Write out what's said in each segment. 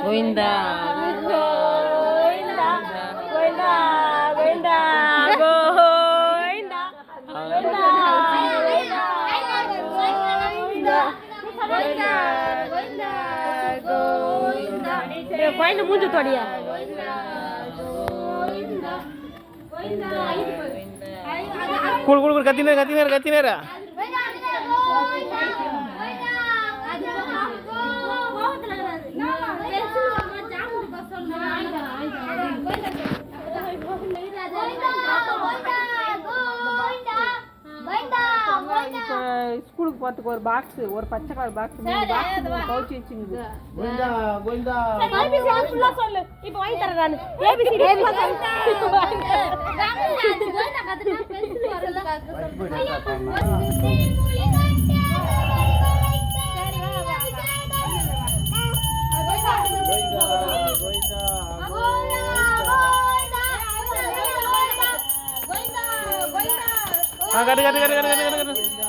Goinda, கோயில மூஞ்சு தொடியா குடு குடு குடு கத்தினேரா ஸ்கூலுக்கு போறதுக்கு ஒரு பாக்ஸ், ஒரு பச்சை கலர் பாக்ஸ், மூணு பாக்ஸ் கவுச்சி வச்சிருக்குது. கோவிந்தா கோவிந்தா ஏபிசிடி ஃபுல்லா சொல்லு. இப்போ வாங்கி தரேன் நான். ஏபிசிடி ஃபுல்லா சொல்லு. கட்டு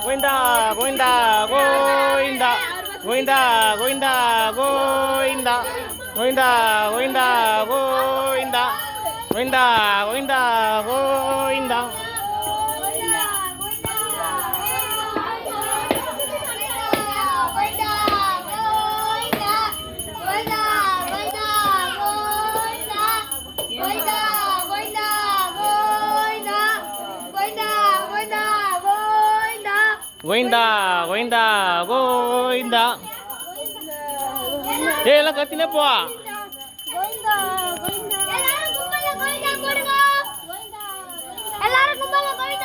கோவிந்தா கோவிந்தா கோவிந்தா கோவிந்தா கோவிந்தா கோவிந்தா கோவிந்தா கோவிந்தா கோவிந்தா கோவிந்தா கோவிந்தா கோவிந்தா கோவிந்தா கோவிந்தா கோவிந்தா எல்லாம் கத்தினே போ.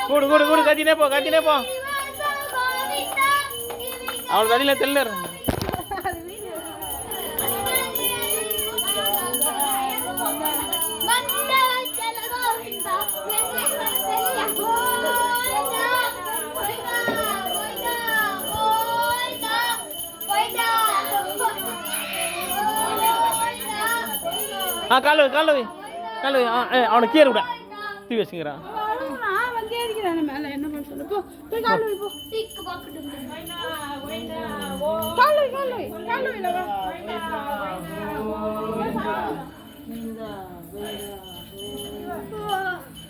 கூடு கூடு கூடு கத்தினே போ அவள் கதில தெரியல. காலு அவனை கீரை விட தீ வச்சுக்கிறான்.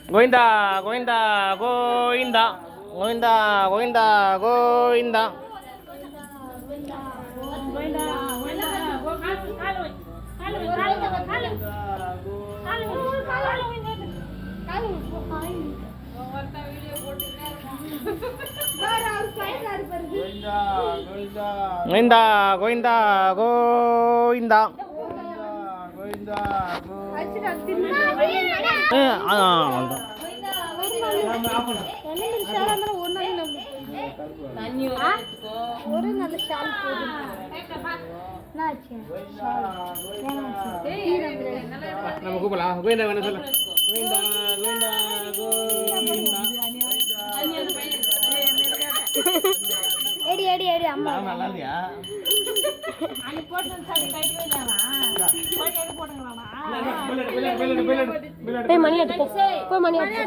கோவிந்தா கோவிந்தா கோவிந்தா கோவிந்தா கோவிந்தா கோவிந்தா கோவிந்தா கோவிந்தா கோவிந்தா ஒரு நல்ல ஷால் நம்ம கூப்பிடலாம். கோவிந்தா வேணும் சொல்ல. Govinda Govinda Govinda eddy eddy eddy அம்மா நல்லா இல்லையா? போய் மணி எடுத்து போய் மணி எடுத்து